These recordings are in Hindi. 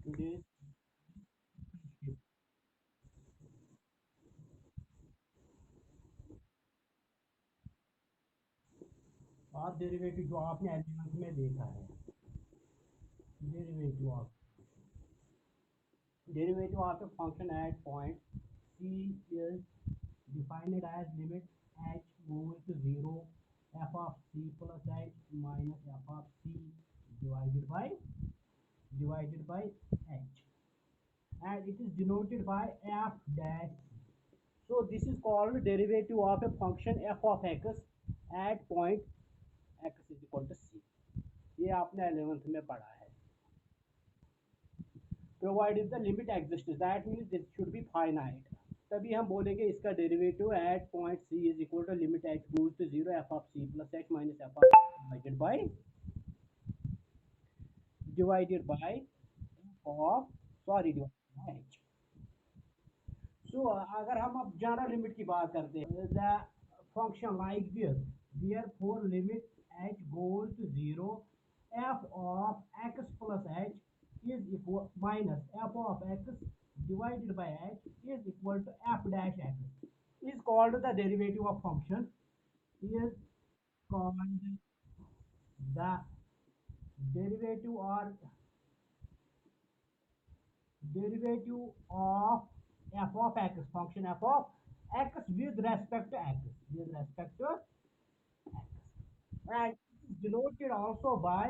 today's और डेरिवेटिव जो आपने एलिमेंट में देखा है, derivative of a function at point c is defined as limit h goes to 0 f of c plus h minus f of c divided by h, and it is denoted by f dash. So this is called derivative of a function f of x at point x is equal to c. ये आपने 11th में पढ़ा है. Provided the limit exists, that means this should be finite. तभी हम बोलेंगे इसका derivative at point c is equal to limit h goes to zero f of c plus h minus f of divided by of sorry divided by h. So अगर हम अब जनरल लिमिट की बात करते हैं, the function like this, therefore limit h goes to zero f of x plus h is equal minus f of x divided by h is equal to f dash x is called the derivative of function, is called the derivative or derivative of f of x, function f of x with respect to x, with respect to x, and it is denoted also by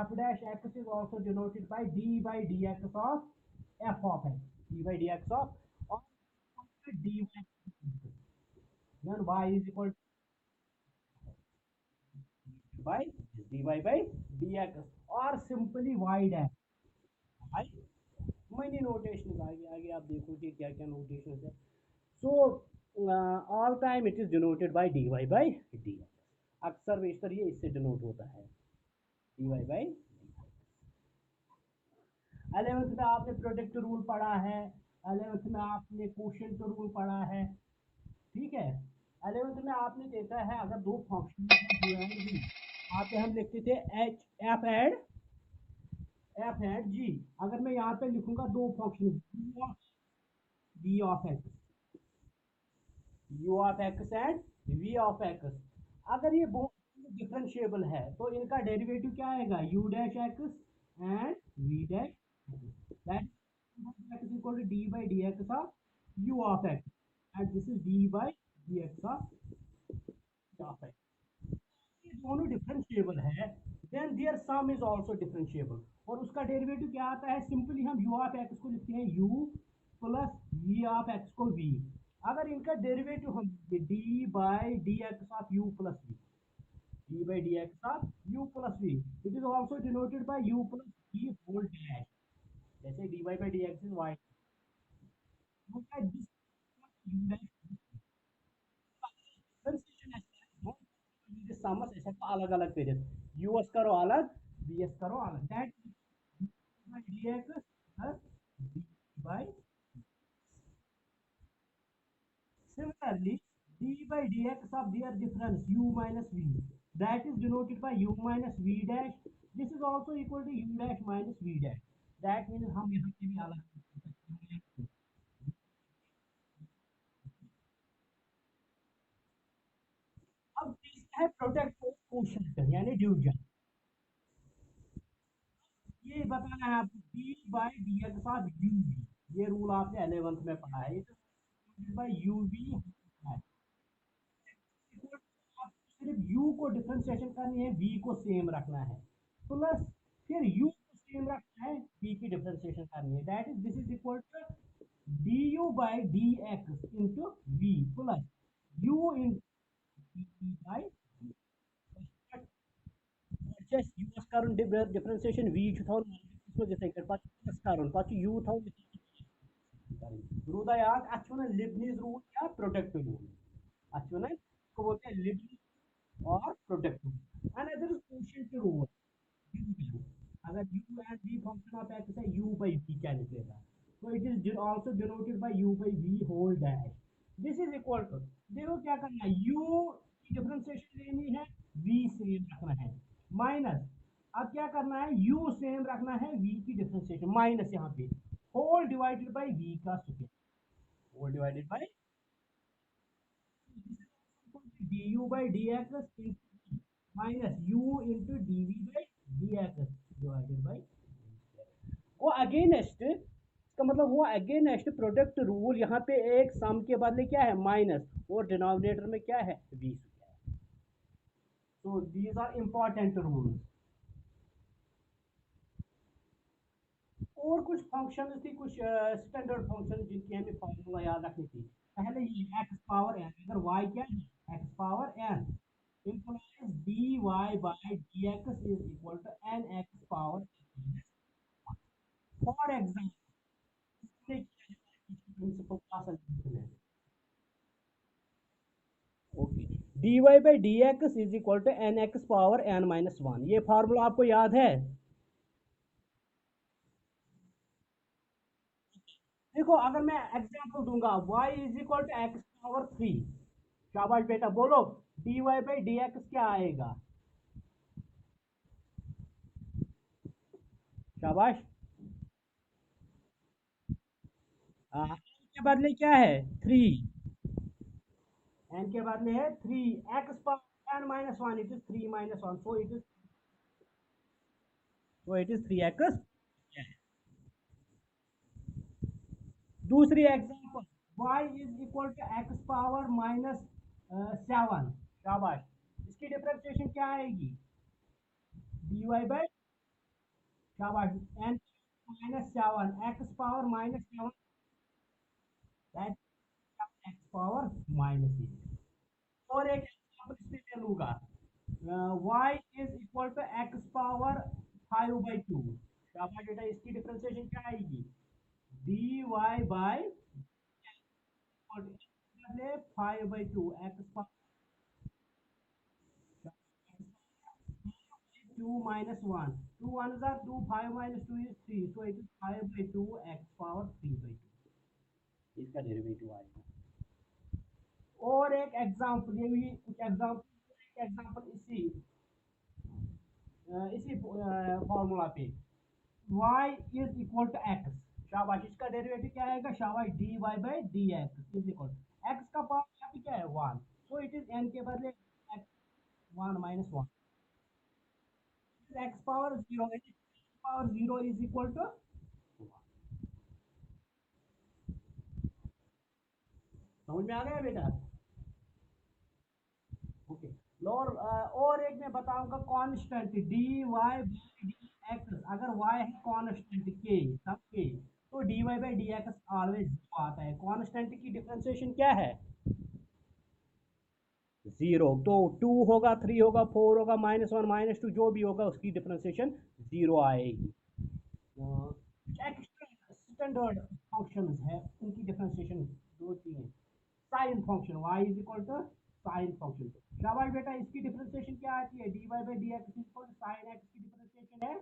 f dash x is also denoted by d by dx of f of x, d by dx of or dy, then y is equal to by dy by dx और सिंपली y dash y. मैंने नोटेशन आगे आगे आप देखोगे क्या क्या नोटेशन है. So all time it is denoted by dy by dx. अक्सर बेशतर ये इससे डिनोट होता है, dy by. 11th में आपने प्रोडक्ट रूल पढ़ा है, 11th में आपने कोशेंट रूल पढ़ा है, ठीक है. 11th में आपने देखा है अगर दो फंक्शन यहाँ पे हम लिखते थे एच एफ एंड जी. अगर मैं यहाँ पे लिखूंगा दो function v of x, u of x and v of x, अगर ये डिफरेंशिएबल है तो इनका डेरिवेटिव क्या आएगा, u dash x and v dash, that x is equal to d by dx of u of x, and this is d by dx of x. ये दोनों डिफरेंशिएबल है, then their sum is also differentiable, और उसका डेरिवेटिव क्या आता है, सिंपली हम u ऑफ x को लिखते हैं u plus v of x को v. अगर इनका डेरिवेटिव हम d by d x of u plus v, d by dx of u plus v, it is also denoted by u plus v whole dash, जैसे dy by dx is y. अलग अलग पेजेस, यूएस करो अलग, बीएस करो अलग, that dx plus d by. Similarly, d by dx of their difference u minus v, that is denoted by u minus v dash. This is also equal to u dash minus v dash. That means हम यहाँ पे भी अलग. अब है प्रोडक्ट कोशेंट यानी डिवीजन. ये बताना है आपको d by d x of u v, ये रूल आपने 11th में पढ़ा है, ये बाई यू वी है. सिर्फ u को डिफरेंशिएशन करनी है, v को सेम रखना है, प्लस फिर u को सेम रखना है, v की डिफरेंशिएशन करनी है, that is this is equal to du by d x into v plus u in by just use करूँ डिफरेंशिएशन v थोन इसको जैसे कर पास करूँ पास u थोन रूदा याद अच्छा ना लिबनीज रूल या प्रोटेक्टिव रूल, अच्छा ना को बोलते हैं लिबनीज और protective. And other is quotient rule, अगर u and v function of x है u by v क्या निकलेगा, so it is also denoted by u by v whole dash. this is equal to, देखो क्या करना है, u की डिफरेंशिएशन लेनी है, v सेम रखना है, माइनस अब क्या करना है, u सेम रखना है, v की डिफरेंशिएशन माइनस यहाँ पे होल डिवाइडेड बाय v का square, whole divided by du by dx minus u into dv by dx divided by वो अगेंस्ट, इसका मतलब वो अगेंस्ट प्रोडक्ट रूल, यहाँ पे एक सम के बदले क्या है माइनस, और डिनोमिनेटर में क्या है v square. So these are important rules. और कुछ फंक्शन थी, कुछ स्टैंडर्ड फंक्शन जिनकी हमें फॉर्मूला याद रखनी थी। पहले ये एक्स पावर एन, अगर y क्या है x power n implies dy by dx is equal to nx power for example principal class में okay, dy by dx is equal to nx power n minus 1, ये फार्मूला आपको याद है। देखो अगर मैं एग्जांपल दूंगा y is equal to x power 3, शाबाश बेटा बोलो, dy बाई डी एक्स क्या आएगा, शाबाश। n के बदले क्या है 3, n के बदले है 3, x power n minus one, it is 3 minus वन, सो इट इज 3x। दूसरी example y is equal to x power minus 7, शाबाश, इसकी डिफरेंशिएशन क्या आएगी, dy बाई, शाबाश, n minus 7 x power minus 7 that x power minus 6। और एक एग्जांपल इसमें मैं लूंगा, y is equal to x power 5/2, शाबाश बेटा, इसकी डिफरेंशिएशन क्या आएगी, dy by 5/2 x power 2 minus 1, 2 1s are 2, 5 minus 2 is 3, so it is 5/2 x power 3/2, इसका डेरिवेटिव आएगा। और एक एग्जांपल, ये भी कुछ एग्जांपल, इसी इसी फॉर्मूला पे y is equal to x, शाबाश, इसका डेरिवेटिव क्या आएगा, शाबाश, dy by d x is equal x का पावर यहाँ पे क्या है 1, सो इट इज n के बदले x 1 minus 1, x power 0, power 0 is equal to, समझ में आ गया बेटा। ओके, और एक मैं बताऊंगा constant d y by d x, अगर y है कांस्टेंट के सब के, तो dy by d x always आता है। कांस्टेंट की डिफरेंशिएशन क्या है, जीरो, तो 2 होगा, 3 होगा, 4 होगा, माइनस 1 माइनस 2 जो भी होगा उसकी डिफरेंशिएशन जीरो आएगी। स्टैंडर्ड फंक्शंस है उनकी डिफरेंशिएशन दो तीन है। Sine function y is equal to sine function, शाबाश बेटा, इसकी डिफरेंशिएशन क्या आती है, dy by d x equal to sine x की डिफरेंशिएशन है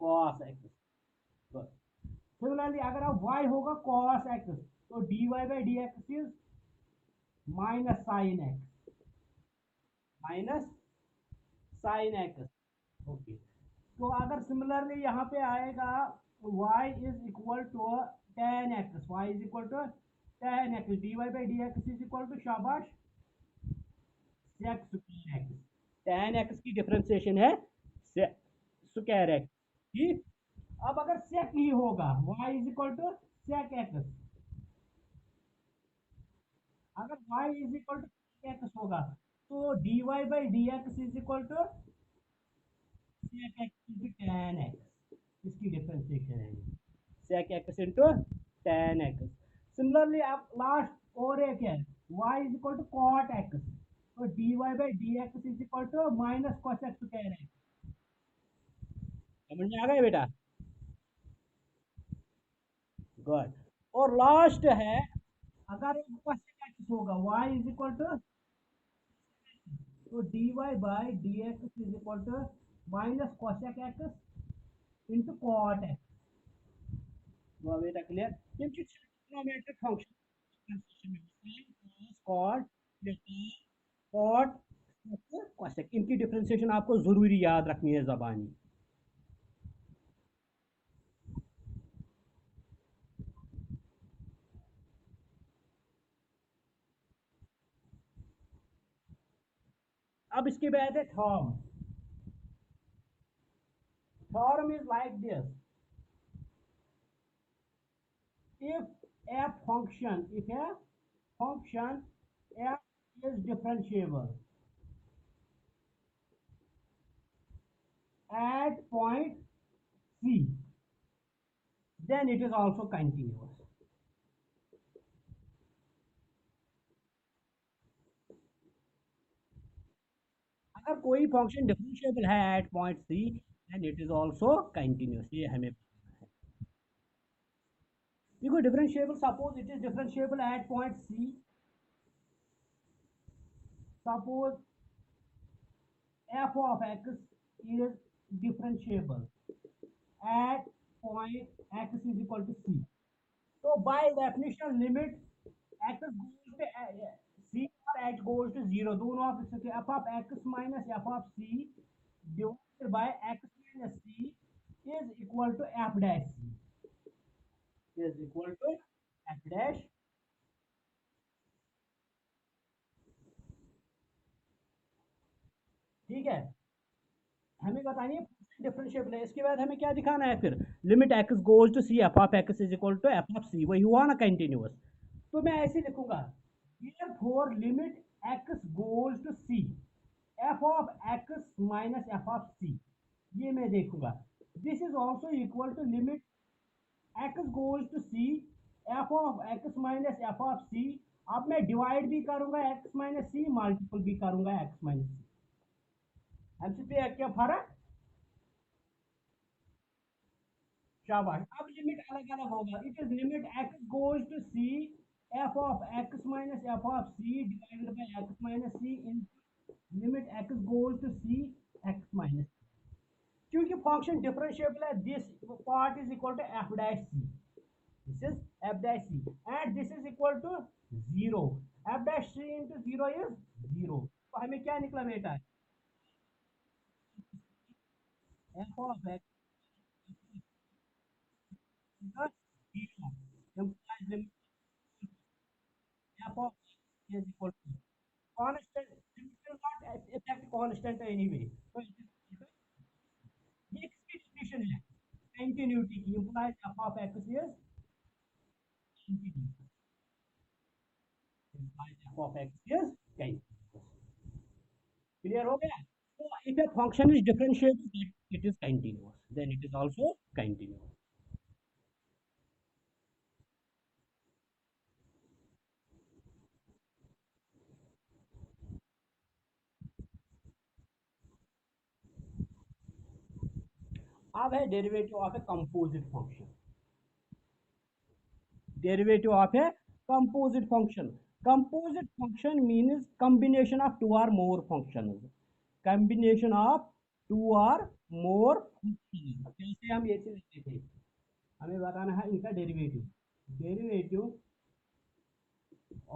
cos x। सिमिलरली अगर आप y होगा cos x, तो dy by d x is minus sine x, minus sine x. Okay, तो अगर सिमिलरली यहाँ पे आएगा y is equal to tan x, y is equal to tan x, dy by d x is equal to, शाबाश, sec square x, tan x की डिफरेंशिएशन है स्क्वायर एक्स, ठीक। अब अगर sec ही होगा y is equal to sec x, अगर y is equal to sec x होगा, तो dy by d x is equal to sec x into tan x, इसकी डिफरेंशिएशन है sec x into tan x। Similarly आप लास्ट और एक है y is equal to cot x, तो dy by d x is equal to minus cos x square x, समझ में आ गया बेटा, गुड। और लास्ट है, अगर cos x होगा y इज इक्वल टू, तो dy by d x is equal to minus cos x into cot x, वो बेटा क्लियर, ये trigonometric function cot cot cosec, इनकी डिफ्रेंसिएशन आपको जरूरी याद रखनी है जबानी। अब इसके बाद है theorem. Theorem is like this, if a function, if a function f is differentiable at point c, then it is also continuous. अगर कोई फंक्शन डिफरेंशिएबल है at point c, then it is also continuous, ये हमें देखो differentiable, suppose it is differentiable at point c, suppose f of x is differentiable at point x is equal to c. So by definition limit x goes to c or h goes to zero, दोनों आप लिख सकते हैं f of x minus f of c divided by x minus c is equal to f dash c, is equal to f dash। ठीक है, हमें बताइए डिफरेंशिएबल है, इसके बाद हमें क्या दिखाना है फिर, limit x goes to c f of x is equal to f of c, वही हुआ ना कंटिन्यूअस। तो मैं ऐसे लिखूंगा, therefore limit x goes to c f of x minus f of c, ये मैं देखूंगा। This is also equal to limit x goes to c f of x minus f of c। अब मैं डिवाइड भी करूंगा x माइनस सी, मल्टीपल भी करूंगा x माइनस सी। हमसे पे क्या फर्क, शाबाश। अब लिमिट अलग अलग होगा, it is limit x goes to c f of x minus f of c divided by x minus c in limit x goes to c x minus, क्योंकि फंक्शन डिफरेंशिएबल है, this part is equal to f dash c, this is f dash c and this is equal to zero, f dash c into zero is zero. तो हमें क्या निकला बेटा, f of x is zero implies limit f of x is equal to constant, limit will not affect constant anyway, so it is, ये किसकी definition है, continuity की, implies f of x is continuous, implies f of x is continuous। Clear हो गया, so if a function is differentiable it is continuous, then it is also continuous। अब है derivative of a composite function, derivative of a composite function, composite function means combination of two or more functions, combination of two or more functions। जैसे हम ये चीज लिखते थे, हमें बताना है इनका derivative, derivative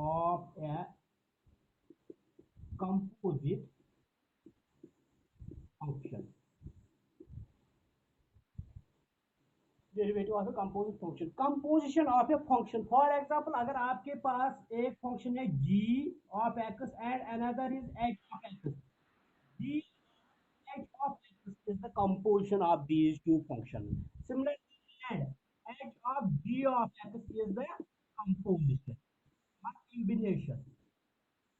of a composite function, derivative of a composite function, composition of a function. For example अगर आपके पास एक फंक्शन है g of x and another is h of x, g h of x is the composition of these two functions. Similarly, and h of g of x is the composition or combination,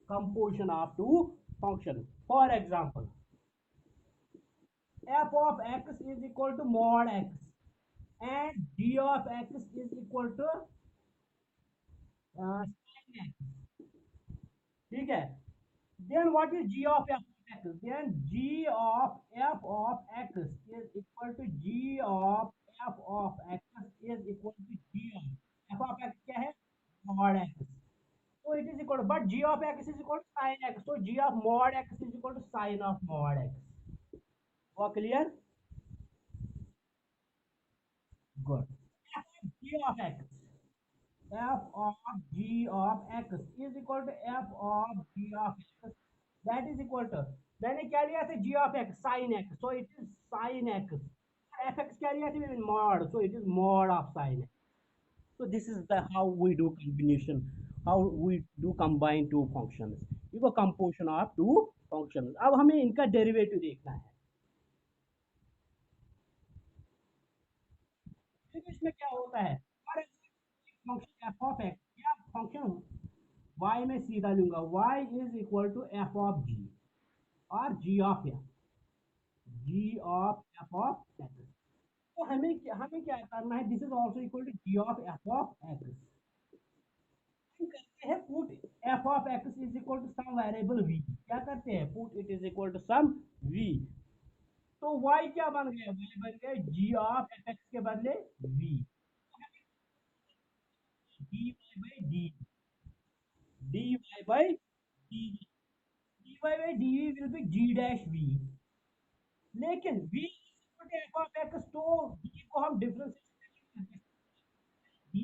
composition of two functions. For example, f of x is equal to mod x and g of x is equal to sin x, ठीक है। Then what is g of f of x? Then g of f of x is equal to g of f of x is equal to g of f of x क्या है, mod x। So it is equal to, but g of x is equal to sin x, so g of mod x is equal to sin of mod x। और clear, good। f of g of x, f of g of x is equal to f of g of x that is equal to, मैंने क्या लिया था, g of x sine x, so it is sine x, f x क्या लिया था, mod, so it is mod of sine x. So this is the how we do combination, how we do combine two functions. ये वो composition of two functions. अब हमें इनका डेरिवेटिव देखना है. ठीक है, इसमें क्या होता है, हर फंक्शन एफ ऑफ एक्स या फंक्शन y में सीधा लूंगा, y is equal to f of g और g of x, g of f of x. तो हमें क्या करना है, this is also equal to g of f of x. करते हैं put f of x is equal to some variable v, क्या करते हैं, put it is equal to some v. तो y क्या बन गया, y बन गया जी ऑफ एफ एक्स के बदले v, dy by D, dy by D, dy by D will be g dash v. लेकिन v एफ ऑफ एक्स, तो v को हम differentiate D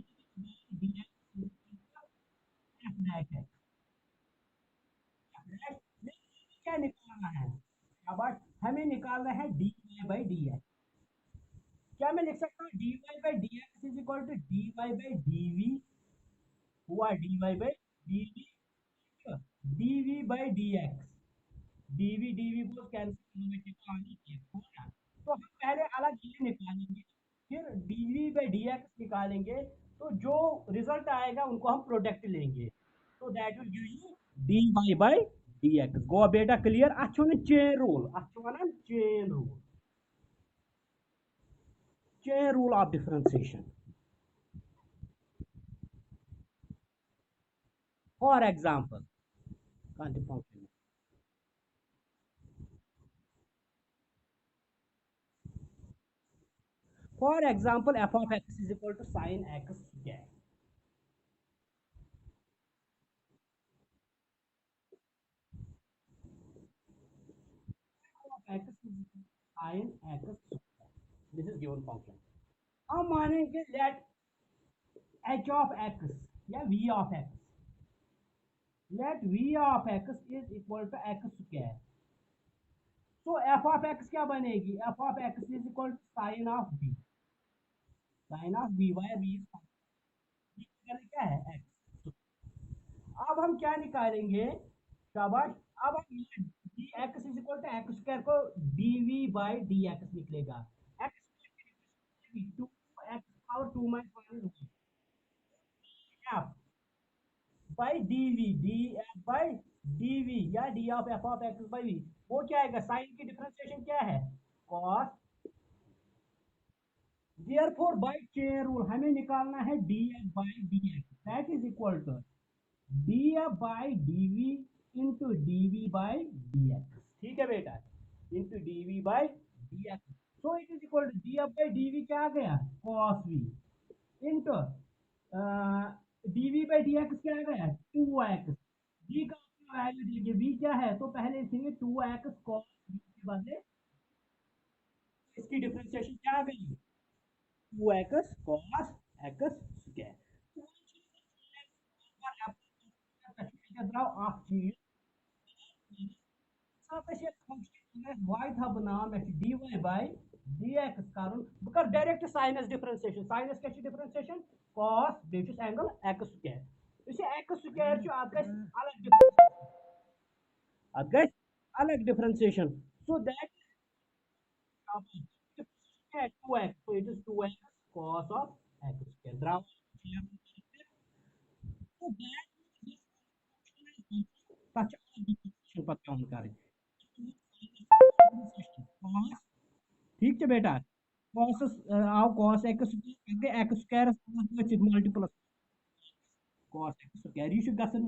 D F dash है, क्या निकालना है, अब हमें निकालना है dy बाई डी एक्स. क्या मैं लिख सकता हूँ dy by d x is equal to dy by dv, हुआ dy by dv, dv by dx, dv dv को कैंसिल आनी चाहिए, तो हम पहले अलग ये निकालेंगे, फिर dv बाई dx निकालेंगे, तो जो रिजल्ट आएगा उनको हम प्रोडक्ट लेंगे, तो that will give you dy by dx. Go बेटा क्लियर, अच्छो ना चेन रूल, अच्छो वनान chain rule, chain rule of differentiation. For example, for example, f of x is equal to sin x square. F of x is equal to sin x square. This is given function. हम मानेंगे let h of x या v of x, let v of x is equal to x square. So f of x क्या बनेगी, f of x is equal to sin of b, sin of b, where b is क्या है x. अब हम क्या निकालेंगे, शाबाश, अब हम d x is equal to x square को d v by d x निकलेगा, x two x power two minus f by d v, d f by d v या d of f of x by v, वो क्या आएगा, साइन की डिफरेंशिएशन क्या है, cos. Therefore by chain rule हमें निकालना है d f by d x, that is equal to df by dv into dv by dx. ठीक है बेटा, into dv by dx. So it is equal to df by dv क्या आ गया, cos v, into dv by dx क्या आ गया, 2x. v का वैल्यू दीजिए, v क्या है, तो पहले लिखेंगे 2x cos v के बदले इसकी डिफरेंशिएशन क्या आ गई, 2x cos x square. Of y था बनाम dy बाई dx कारण बह कर डायरेक्ट साइनस डिफरेंशिएशन, साइनस क्या differentiation, cos basis angle x square, इसे x स्क्वायर जो आप अलग अलग differentiation, so that 2x, so it is 2x cos of x square. Draw. So that such a differentiation पर काम करें. ठीक है बेटा, cos आओ cos x square x square multiple cos x square, ये गसन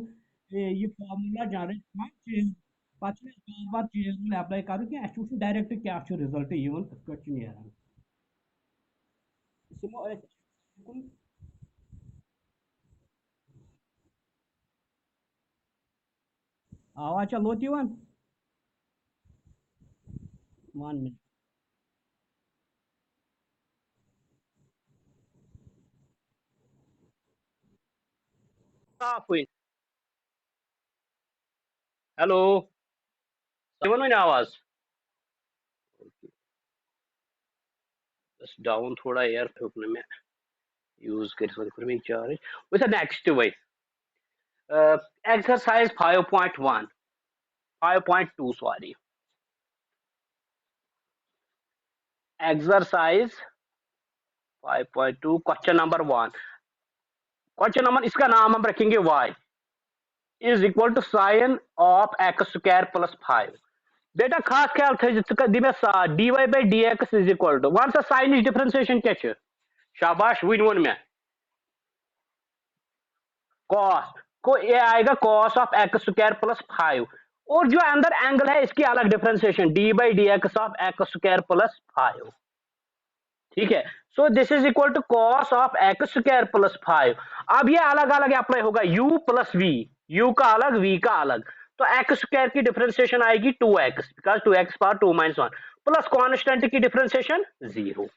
ये फार्मूला जाने चेंज पचन बार बार चेंज अप्लाई करूँ कि अस डायरेक्ट क्या रिजल्ट नीरान. आवाज चलो दिवन 1 minute. हेलो. वन आवाज बस डाउन थोड़ा एयर थोपने में यूज कर चार्ज वैसे नेक्स्ट वही exercise 5.1 5.2 sorry exercise 5.2 question number 1 question number इसका नाम हम रखेंगे y is equal to sine of x square plus 5 बेटा खास ख्याल थ दि मे dy by dx is equal to one सा साइन डिफरेंशिएशन क्या शाबाश वन वोन मे कॉस को ये आएगा cos of x square plus 5 और जो अंदर एंगल है इसकी अलग differentiation d by d x of x square plus 5 ठीक है so this is equal to cos of x square plus 5 अब ये अलग अलग अप्लाई होगा u प्लस वी u का अलग v का अलग तो एक्स स्क्वायर की डिफरेंशिएशन आएगी 2x because 2x power 2 minus 1 plus constant की differentiation 0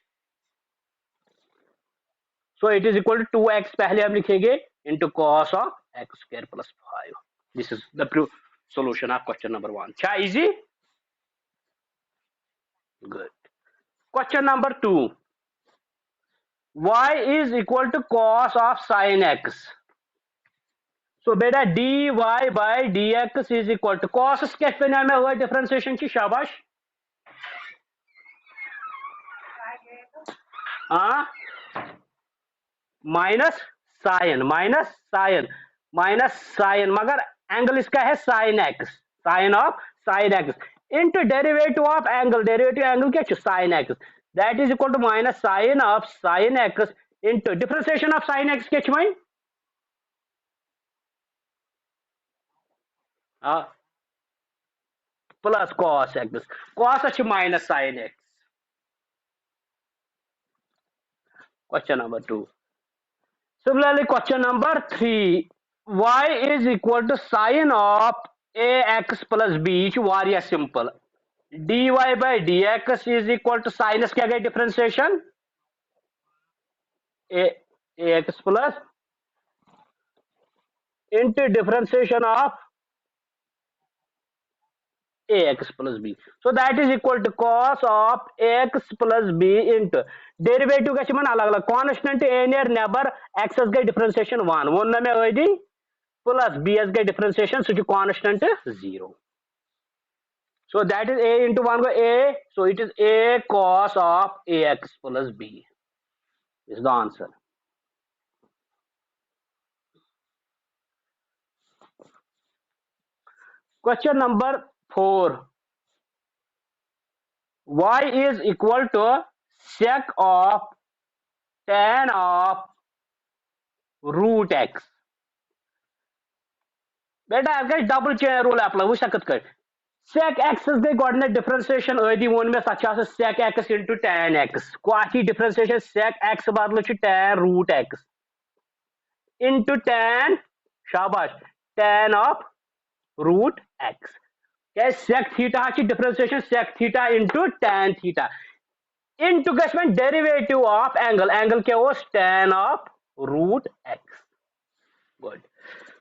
so it is equal to 2x पहले हम लिखेंगे into cos of x square plus 5 this is the solution of question number 1 cha easy good question number 2 y is equal to cos of sin x so beta dy by dx is equal to cos sketch पे नाम हुआ डिफरेंशिएशन की शाबाश हाँ माइनस साइन मगर एंगल इसका है sine x sine of sine x into derivative of angle क्या sine x that is equal to minus sine of sine x into differentiation of sine x क्या वही plus cos x cos minus sine x question number 2 Similarly, question number 3, y is equal to sine of ax plus b, very simple. dy by dx is equal to sinus क्या गई differentiation? ax plus into differentiation of ax plus b. So that is equal to cos of ax plus b into derivative का मन अलग अलग constant a near never x गई डिफरेंशिएशन 1 वन में आईदी प्लस b गई differentiation so constant 0 so that is a into 1 go a so it is a cos of ax plus b is the answer question number 4 y is equal to sec of tan of root x बेटा अगर डबल चेन रूल अप्लाई वो शकत कर sec x गई गोडने डिफरेंशिएशन आदि वन में सच sec x into tan x को आखी डिफरेंशिएशन sec x बदल tan root x into tan शाबाश tan of root x क्या sec theta की differentiation sec theta into tan theta into गश्मन डेरिवेटिव ऑफ एंगल क्या हो tan of root x good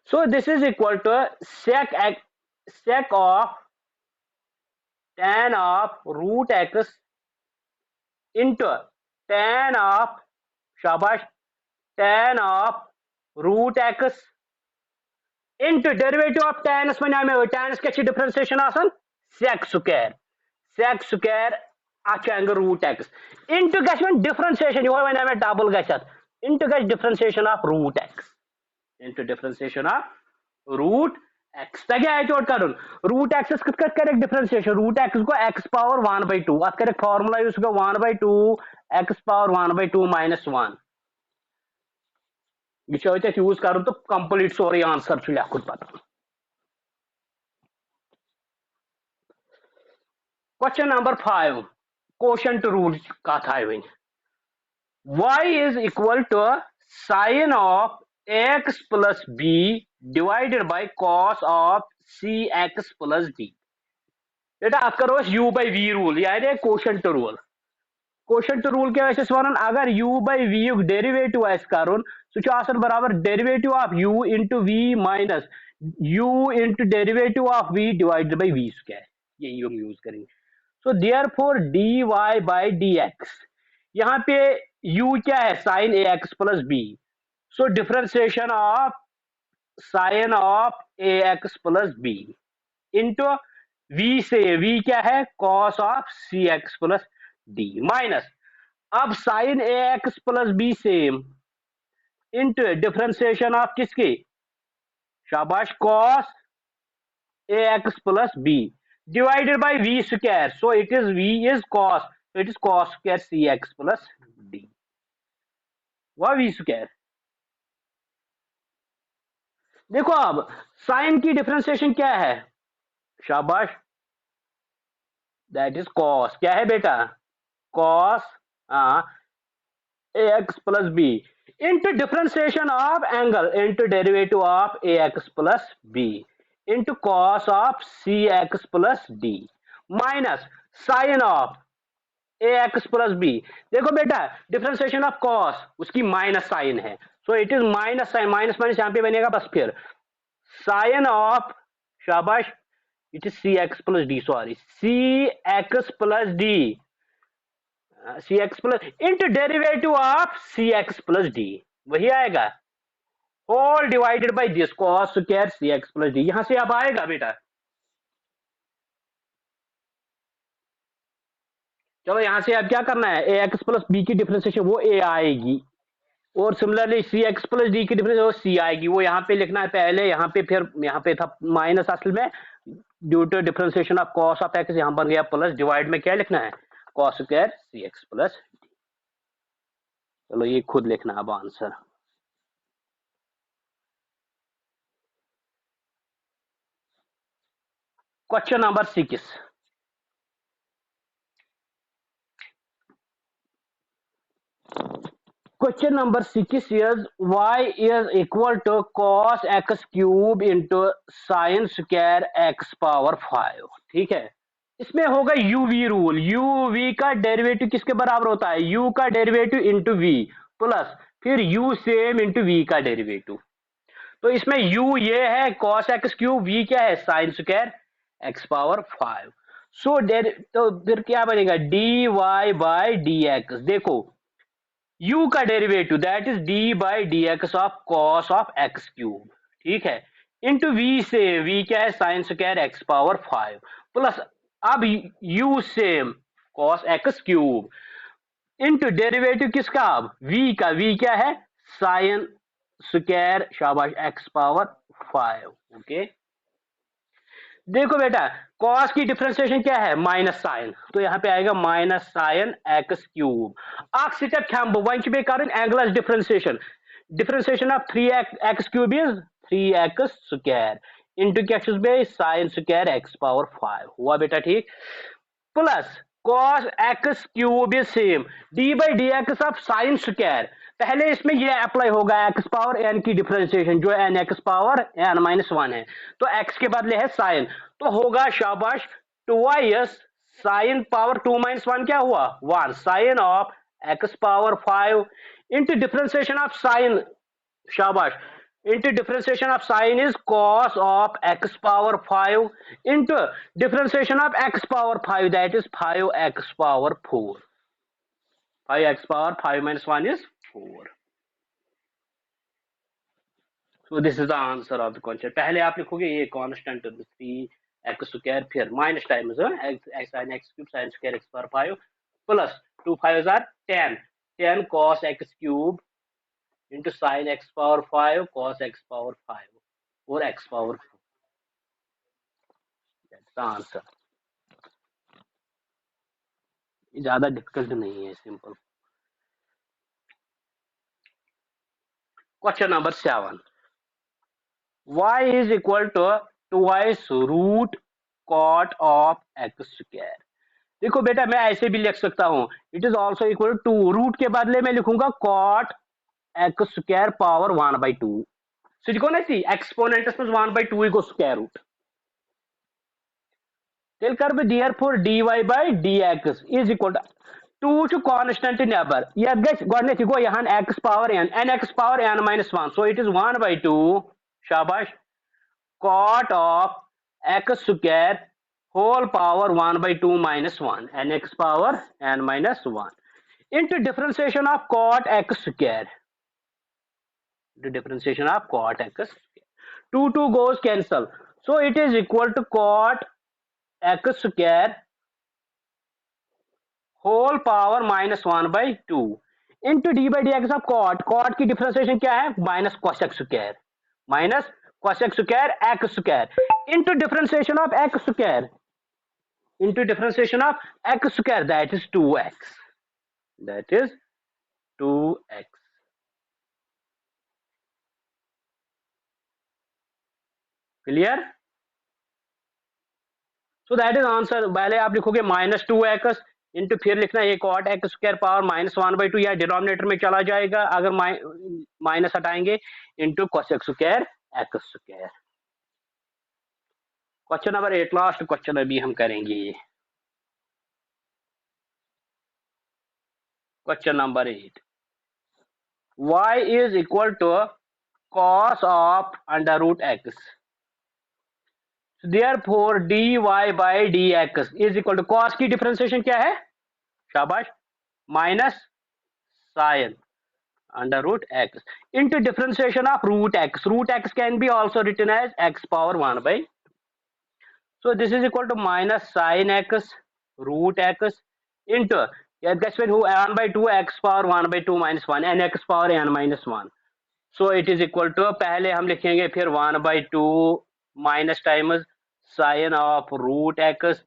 so this is equal to sec of tan of root x into tan of शाबाश tan of root x into derivative of tan s में tan s क्या डिफरेंशिएशन आसान sec square angle root x into गश्मन डिफरेंशिएशन यो वन में डबल गशत into गश differentiation of root x into differentiation of root x तक आए चोट करुन root x किस कट करे डिफरेंशिएशन root x को x पावर 1/2 अत करे फार्मूला यूज को 1/2 x पावर 1/2 minus 1 ये यूज करुन तो कंप्लीट सोरी आंसर छु लिखुन पता क्वेश्चन नंबर 5 quotient rule का था one y is equal to sin of x plus b divided by cos of cx plus d बेटा अत करो u by v रूल यानी quotient रूल क्या वन अगर u by v युक डेरिवेटिव करुन सह बराबर derivative of u into v minus u into derivative of v divided by v square यही हम यूज करेंगे। So therefore d y by d x, यहाँ पे u क्या है, sine a x plus b. So differentiation of sine of a x plus b into v से v क्या है, cos of c x plus d minus, अब sine a x plus b same into differentiation of किसके, शाबाश, cos a x plus b divided by v square, so it is v is cos, so it is cos square cx plus d, वह v square। देखो अब साइन की डिफरेंशिएशन क्या है, शाबाश, दैट इज cos, क्या है बेटा, cos ax plus b into differentiation of angle into derivative of ax plus b into cos of cx plus d minus sin of ax plus b। देखो बेटा डिफरेंशिएशन ऑफ cos उसकी माइनस साइन है, so it is minus sine, minus minus यहाँ पे बनेगा बस, फिर साइन ऑफ, शाबाश, it is c x plus d, sorry, c x plus d, c x plus into derivative of c x plus d, वही आएगा, whole divided by this cos square c x plus d, यहां से अब आएगा बेटा। चलो यहां से अब क्या करना है, ए एक्स प्लस बी की डिफरेंशिएशन वो ए आएगी, और similarly C x plus D की डिफरेंस वो सी आएगी, वो यहाँ पे लिखना है पहले, यहाँ पे फिर यहाँ पे था माइनस, असल में due to differentiation of cos of x यहाँ बन गया प्लस, डिवाइड में क्या लिखना है, cos square c x plus d. चलो ये खुद लिखना अब answer. Question number 6, question number 6 is y is equal to cos x cube into sin square x power 5, ठीक है। इसमें होगा uv रूल, uv का डेरिवेटिव किसके बराबर होता है, u का डेरिवेटिव इंटू v प्लस फिर u सेम इंटू v का डेरिवेटिव, तो इसमें u ये है cos x क्यूब, v क्या है, साइन स्क्वायर x पावर 5, सो तो फिर क्या बनेगा, dy बाई dx, देखो u का derivative that is d by d x of cos of x cube, ठीक है, इंटू v से v क्या है, sine square x power 5 plus अब u same cos x cube into derivative किसका, अब v का, v क्या है, साइन स्क्वायर, शाबाश, एक्स पावर 5, ओके। देखो बेटा कॉस की डिफरेंशिएशन क्या है, माइनस साइन, तो यहाँ पे आएगा माइनस साइन एक्स क्यूब, अख स्टेप खेम बह वन कर angles differentiation, differentiation of 3x cube is 3x square into क्या बे साइन स्क्वायर एक्स पावर 5 हुआ बेटा, ठीक, plus cos x cube is same d by d x of sine square, पहले इसमें ये अप्लाई होगा x पावर n की डिफरेंशिएशन जो n x power n minus 1 है, तो x के बदले है साइन, तो होगा, शाबाश, 2y साइन पावर 2 माइनस 1 क्या हुआ 1, sine of x power 5 into differentiation of sine, शाबाश, into differentiation of sine is cos of x power 5 into differentiation of x power 5 that is 5x power 4, 5x power 5 minus 1 is 4, so this is the answer of the question। पहले आप लिखोगे ये कांस्टेंट 3x स्क्वायर फिर minus times x sin x cube sin square x power 5 plus 2 5 10 cos x cube into sin x power 5 cos x power 5 और x power 4, that's the answer। ज्यादा डिफिकल्ट नहीं है, simple. Question number 7, y is equal to twice root cot of x square। देखो बेटा मैं ऐसे भी लिख सकता हूं, it is also equal to, root के बदले में लिखूंगा cot x square power 1/2, so देखो ना सी एक्सपोनेंट में 1/2 को स्क्वायर रूट, तेल कर बे therefore dy by dx is equal to 2 constant never, यह गस गॉडनेस गो यहां x power n x power n minus 1, so it is 1/2, शाबाश, cot of x square whole power 1 by 2 minus 1 nx power n minus 1 into differentiation of cot x square. The differentiation of cot x square. 2 goes cancel. So it is equal to cot x square whole power minus 1 by 2 into d by dx of cot. Cot की differentiation क्या है? Minus cos x square. Minus cos x square x square into differentiation of x square. Into differentiation of x square, that is 2x. That is 2x. Clear? So that is answer. पहले आप लिखोगे माइनस टू एक्स इंटू फिर लिखना ये cot x square power minus one by two या डिनोमिनेटर में चला जाएगा अगर माइनस हटाएंगे into cos x square x square. Question number 8 last question अभी हम करेंगे. Question number 8. y is equal to cos of under root x. Therefore dy by dx is equal to cos की डिफरेंशिएशन क्या है? शाबाश. Minus sine under root x into differentiation of root x. Root x can be also written as x power 1 by. So this is equal to minus sin x root x into, yeah, that's when 1 by 2 x power 1 by 2 minus 1 and x power n minus 1. So it is equal to, पहले हम लिखेंगे फिर 1 by 2 minus times sin of root x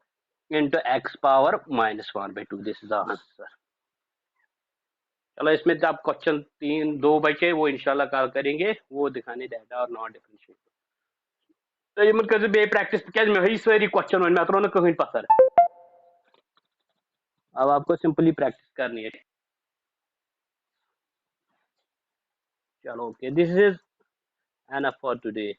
into x power minus 1 by 2. This is the answer. चलो इसमें आप क्वेश्चन 2 बचे वो इंशाल्लाह कल करेंगे वो दिखाने डेटा और नॉन डिफरेंशिएट. तो ये मत कर बे प्रैक्टिस क्या मैं ही सारी क्वेश्चन वन मैं तो ना कहीं पसर. अब आपको सिंपली प्रैक्टिस करनी है. चलो okay, this is enough for today.